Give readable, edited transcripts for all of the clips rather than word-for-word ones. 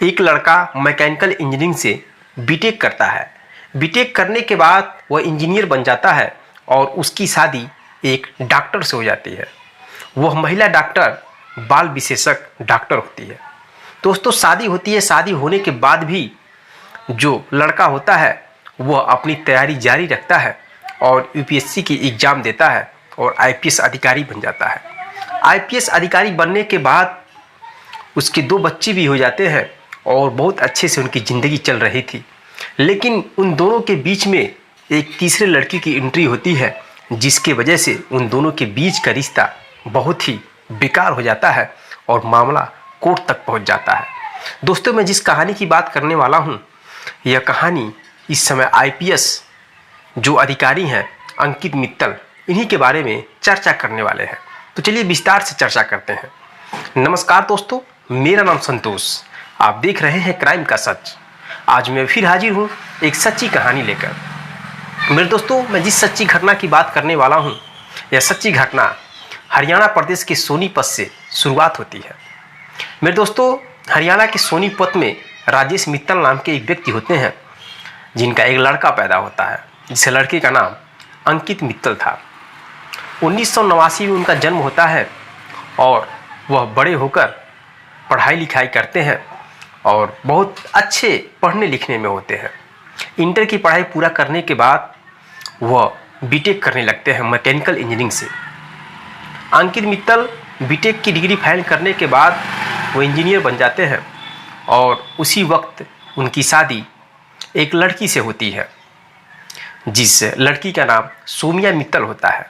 एक लड़का mechanical engineering से बीटेक करता है। बीटेक करने के बाद वह इंजीनियर बन जाता है और उसकी शादी एक डॉक्टर से हो जाती है। वह महिला डॉक्टर बाल विशेषज्ञ डॉक्टर होती है। दोस्तों शादी होती है। शादी होने के बाद भी जो लड़का होता है वह अपनी तैयारी जारी रखता है और यूपीएससी की एग्ज़ाम देता है और आईपीएस अधिकारी बन जाता है। आईपीएस अधिकारी बनने के बाद उसके 2 बच्चे भी हो जाते हैं और बहुत अच्छे से उनकी ज़िंदगी चल रही थी। लेकिन उन दोनों के बीच में एक तीसरे लड़की की एंट्री होती है, जिसके वजह से उन दोनों के बीच का रिश्ता बहुत ही बेकार हो जाता है और मामला कोर्ट तक पहुंच जाता है। दोस्तों मैं जिस कहानी की बात करने वाला हूं, यह कहानी इस समय आईपीएस जो अधिकारी हैं अंकित मित्तल, इन्हीं के बारे में चर्चा करने वाले हैं। तो चलिए विस्तार से चर्चा करते हैं। नमस्कार दोस्तों, मेरा नाम संतोष, आप देख रहे हैं क्राइम का सच। आज मैं फिर हाजिर हूँ एक सच्ची कहानी लेकर। मेरे दोस्तों मैं जिस सच्ची घटना की बात करने वाला हूँ, यह सच्ची घटना हरियाणा प्रदेश के सोनीपत से शुरुआत होती है। मेरे दोस्तों हरियाणा के सोनीपत में राजेश मित्तल नाम के एक व्यक्ति होते हैं, जिनका एक लड़का पैदा होता है, जिस लड़के का नाम अंकित मित्तल था। 1989 में उनका जन्म होता है और वह बड़े होकर पढ़ाई लिखाई करते हैं और बहुत अच्छे पढ़ने लिखने में होते हैं। इंटर की पढ़ाई पूरा करने के बाद वह बीटेक करने लगते हैं मैकेनिकल इंजीनियरिंग से। अंकित मित्तल बीटेक की डिग्री फाइल करने के बाद वो इंजीनियर बन जाते हैं और उसी वक्त उनकी शादी एक लड़की से होती है, जिस लड़की का नाम सोमिया मित्तल होता है।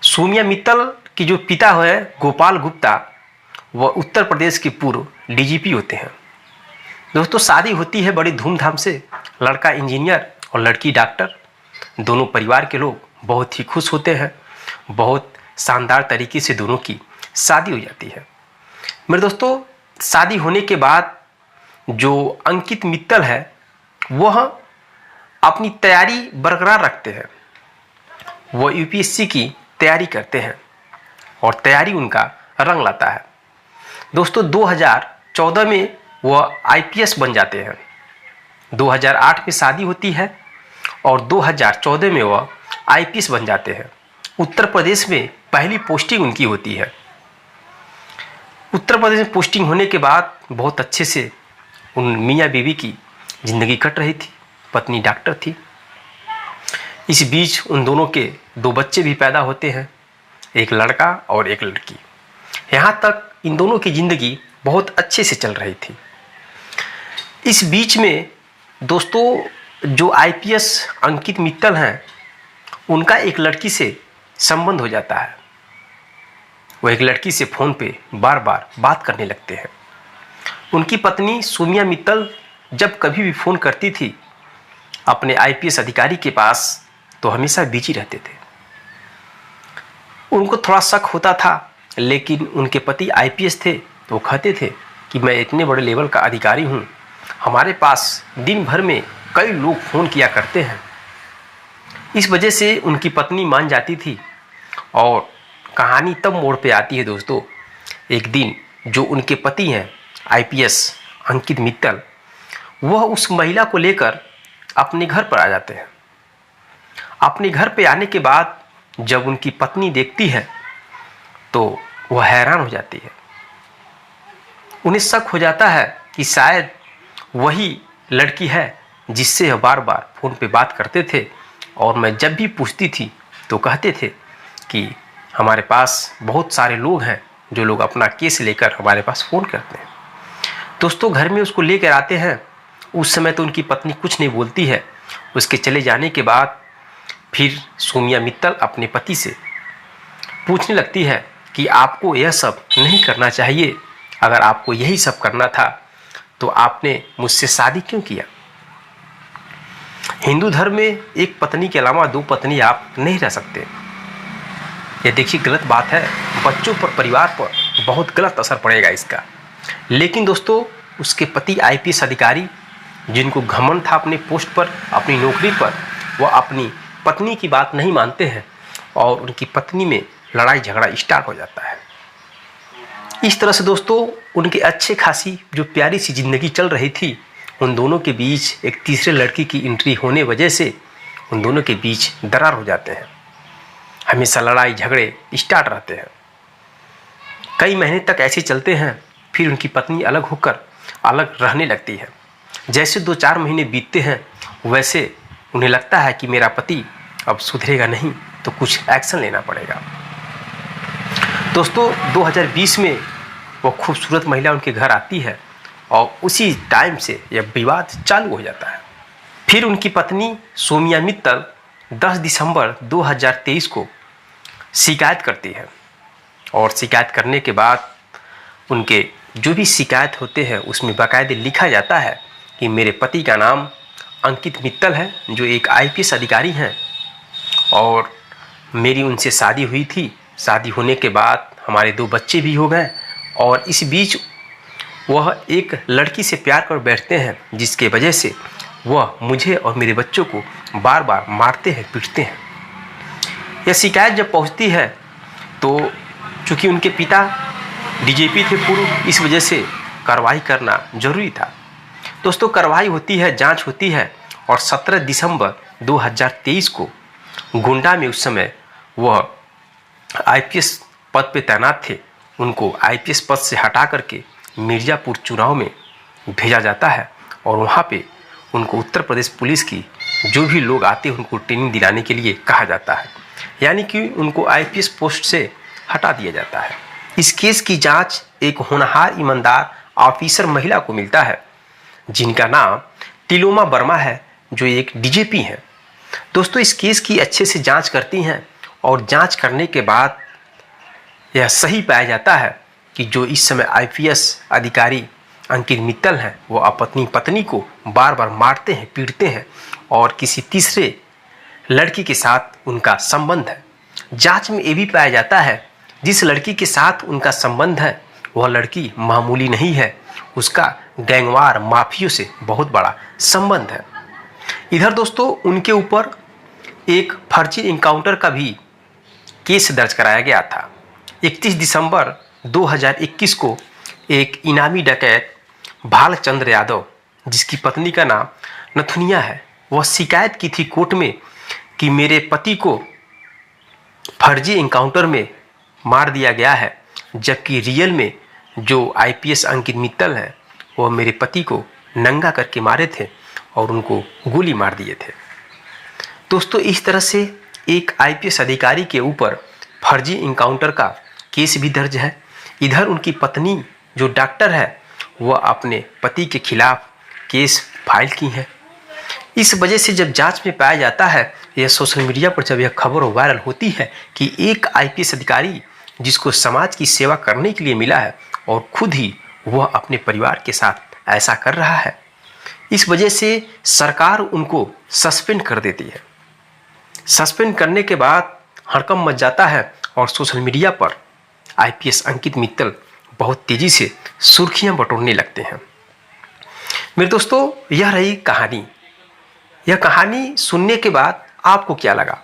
सोमिया मित्तल की जो पिता है गोपाल गुप्ता, वह उत्तर प्रदेश के पूर्व डीजीपी होते हैं। दोस्तों शादी होती है बड़ी धूमधाम से, लड़का इंजीनियर और लड़की डॉक्टर। दोनों परिवार के लोग बहुत ही खुश होते हैं। बहुत शानदार तरीके से दोनों की शादी हो जाती है। मेरे दोस्तों शादी होने के बाद जो अंकित मित्तल है वह अपनी तैयारी बरकरार रखते हैं। वह यूपीएससी की तैयारी करते हैं और तैयारी उनका रंग लाता है। दोस्तों 2014 में वह आईपीएस बन जाते हैं। 2008 में शादी होती है और 2014 में वह आईपीएस बन जाते हैं। उत्तर प्रदेश में पहली पोस्टिंग उनकी होती है। उत्तर प्रदेश में पोस्टिंग होने के बाद बहुत अच्छे से उन मियाँ बीवी की ज़िंदगी कट रही थी। पत्नी डॉक्टर थी। इस बीच उन दोनों के 2 बच्चे भी पैदा होते हैं, एक लड़का और एक लड़की। यहाँ तक इन दोनों की ज़िंदगी बहुत अच्छे से चल रही थी। इस बीच में दोस्तों जो आईपीएस अंकित मित्तल हैं, उनका एक लड़की से संबंध हो जाता है। वो एक लड़की से फ़ोन पे बार बार बात करने लगते हैं। उनकी पत्नी सोमिया मित्तल जब कभी भी फ़ोन करती थी अपने आईपीएस अधिकारी के पास, तो हमेशा बिजी रहते थे। उनको थोड़ा शक होता था, लेकिन उनके पति आईपीएस थे तो वो कहते थे कि मैं इतने बड़े लेवल का अधिकारी हूँ, हमारे पास दिन भर में कई लोग फ़ोन किया करते हैं। इस वजह से उनकी पत्नी मान जाती थी। और कहानी तब मोड़ पे आती है दोस्तों, एक दिन जो उनके पति हैं आईपीएस अंकित मित्तल, वह उस महिला को लेकर अपने घर पर आ जाते हैं। अपने घर पे आने के बाद जब उनकी पत्नी देखती है तो वह हैरान हो जाती है। उन्हें शक हो जाता है कि शायद वही लड़की है जिससे वह बार बार फ़ोन पे बात करते थे, और मैं जब भी पूछती थी तो कहते थे कि हमारे पास बहुत सारे लोग हैं जो लोग अपना केस लेकर हमारे पास फ़ोन करते हैं। दोस्तों घर में उसको लेकर आते हैं। उस समय तो उनकी पत्नी कुछ नहीं बोलती है। उसके चले जाने के बाद फिर सोमिया मित्तल अपने पति से पूछने लगती है कि आपको यह सब नहीं करना चाहिए। अगर आपको यही सब करना था तो आपने मुझसे शादी क्यों किया? हिंदू धर्म में एक पत्नी के अलावा 2 पत्नी आप नहीं रह सकते। ये देखिए गलत बात है। बच्चों पर, परिवार पर बहुत गलत असर पड़ेगा इसका। लेकिन दोस्तों उसके पति आईपीएस अधिकारी, जिनको घमंड था अपने पोस्ट पर, अपनी नौकरी पर, वह अपनी पत्नी की बात नहीं मानते हैं और उनकी पत्नी में लड़ाई झगड़ा स्टार्ट हो जाता है। इस तरह से दोस्तों उनकी अच्छे खासी जो प्यारी सी ज़िंदगी चल रही थी, उन दोनों के बीच एक तीसरे लड़की की एंट्री होने वजह से उन दोनों के बीच दरार हो जाते हैं। हमेशा लड़ाई झगड़े स्टार्ट रहते हैं। कई महीने तक ऐसे चलते हैं। फिर उनकी पत्नी अलग होकर अलग रहने लगती है। जैसे 2-4 महीने बीतते हैं वैसे उन्हें लगता है कि मेरा पति अब सुधरेगा नहीं, तो कुछ एक्शन लेना पड़ेगा। दोस्तों 2020 में वो खूबसूरत महिला उनके घर आती है और उसी टाइम से यह विवाद चालू हो जाता है। फिर उनकी पत्नी सोमिया मित्तल 10 दिसंबर 2023 को शिकायत करती है और शिकायत करने के बाद उनके जो भी शिकायत होते हैं उसमें बाकायदे लिखा जाता है कि मेरे पति का नाम अंकित मित्तल है, जो एक IPS अधिकारी हैं, और मेरी उनसे शादी हुई थी। शादी होने के बाद हमारे 2 बच्चे भी हो गए और इस बीच वह एक लड़की से प्यार कर बैठते हैं, जिसके वजह से वह मुझे और मेरे बच्चों को बार बार मारते हैं, पीटते हैं। यह शिकायत जब पहुंचती है तो चूँकि उनके पिता DGP थे पूर्व, इस वजह से कार्रवाई करना जरूरी था। दोस्तों कार्रवाई होती है, जांच होती है और 17 दिसंबर 2023 को गोंडा में उस समय वह IPS पद पे तैनात थे, उनको IPS पद से हटा करके मिर्ज़ापुर चुनाव में भेजा जाता है और वहाँ पे उनको उत्तर प्रदेश पुलिस की जो भी लोग आते हैं उनको ट्रेनिंग दिलाने के लिए कहा जाता है, यानी कि उनको IPS पोस्ट से हटा दिया जाता है। इस केस की जांच एक होनहार ईमानदार ऑफिसर महिला को मिलता है, जिनका नाम तिलोमा वर्मा है, जो एक DGP हैं। दोस्तों इस केस की अच्छे से जांच करती हैं और जांच करने के बाद यह सही पाया जाता है कि जो इस समय IPS अधिकारी अंकित मित्तल हैं, वो अपनी पत्नी को बार बार मारते हैं, पीटते हैं और किसी तीसरे लड़की के साथ उनका संबंध है। जांच में ये भी पाया जाता है जिस लड़की के साथ उनका संबंध है वह लड़की मामूली नहीं है, उसका गैंगवार माफियों से बहुत बड़ा संबंध है। इधर दोस्तों उनके ऊपर एक फर्जी इनकाउंटर का भी केस दर्ज कराया गया था। 31 दिसंबर 2021 को एक इनामी डकैत भालचंद्र यादव, जिसकी पत्नी का नाम नथुनिया है, वह शिकायत की थी कोर्ट में कि मेरे पति को फर्जी इनकाउंटर में मार दिया गया है, जबकि रियल में जो IPS अंकित मित्तल हैं वह मेरे पति को नंगा करके मारे थे और उनको गोली मार दिए थे। दोस्तों इस तरह से एक IPS अधिकारी के ऊपर फर्जी इनकाउंटर का केस भी दर्ज है। इधर उनकी पत्नी जो डॉक्टर है वह अपने पति के खिलाफ केस फाइल की है। इस वजह से जब जांच में पाया जाता है, यह सोशल मीडिया पर जब यह खबर वायरल होती है कि एक IPS अधिकारी जिसको समाज की सेवा करने के लिए मिला है और खुद ही वह अपने परिवार के साथ ऐसा कर रहा है, इस वजह से सरकार उनको सस्पेंड कर देती है। सस्पेंड करने के बाद हड़कंप मच जाता है और सोशल मीडिया पर IPS अंकित मित्तल बहुत तेजी से सुर्खियां बटोरने लगते हैं। मेरे दोस्तों यह रही कहानी। यह कहानी सुनने के बाद आपको क्या लगा?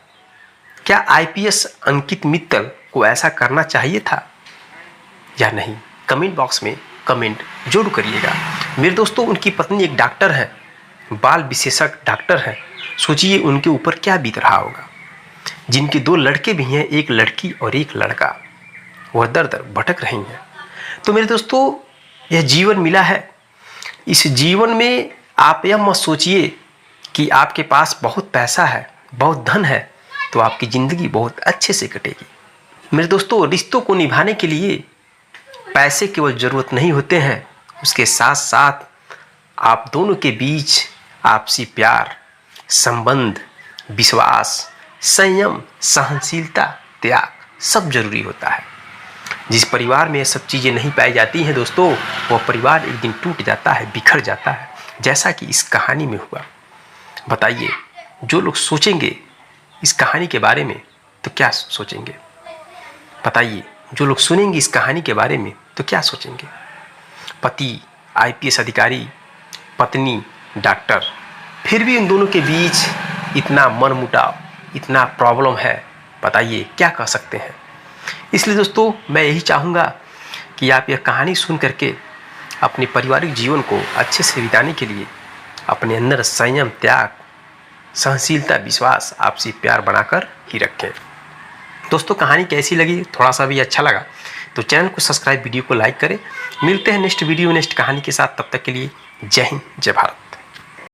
क्या IPS अंकित मित्तल को ऐसा करना चाहिए था या नहीं? कमेंट बॉक्स में कमेंट जरूर करिएगा। मेरे दोस्तों उनकी पत्नी एक डॉक्टर है, बाल विशेषज्ञ डॉक्टर है। सोचिए उनके ऊपर क्या बीत रहा होगा। जिनके 2 लड़के भी हैं, एक लड़की और एक लड़का, वह दर दर भटक रही हैं। तो मेरे दोस्तों यह जीवन मिला है, इस जीवन में आप यह मत सोचिए कि आपके पास बहुत पैसा है, बहुत धन है तो आपकी ज़िंदगी बहुत अच्छे से कटेगी। मेरे दोस्तों रिश्तों को निभाने के लिए पैसे केवल ज़रूरत नहीं होते हैं, उसके साथ साथ आप दोनों के बीच आपसी प्यार, संबंध, विश्वास, संयम, सहनशीलता, त्याग सब जरूरी होता है। जिस परिवार में ये सब चीज़ें नहीं पाई जाती हैं दोस्तों, वह परिवार एक दिन टूट जाता है, बिखर जाता है, जैसा कि इस कहानी में हुआ। बताइए जो लोग सोचेंगे इस कहानी के बारे में तो क्या सोचेंगे? बताइए जो लोग सुनेंगे इस कहानी के बारे में तो क्या सोचेंगे? पति IPS अधिकारी, पत्नी डॉक्टर, फिर भी इन दोनों के बीच इतना मनमुटाव, इतना प्रॉब्लम है। बताइए क्या कर सकते हैं? इसलिए दोस्तों मैं यही चाहूँगा कि आप यह कहानी सुन करके अपने पारिवारिक जीवन को अच्छे से बिताने के लिए अपने अंदर संयम, त्याग, सहनशीलता, विश्वास, आपसी प्यार बनाकर ही रखें। दोस्तों, कहानी कैसी लगी? थोड़ा सा भी अच्छा लगा तो चैनल को सब्सक्राइब, वीडियो को लाइक करें। मिलते हैं नेक्स्ट वीडियो, नेक्स्ट कहानी के साथ। तब तक के लिए जय हिंद, जय भारत।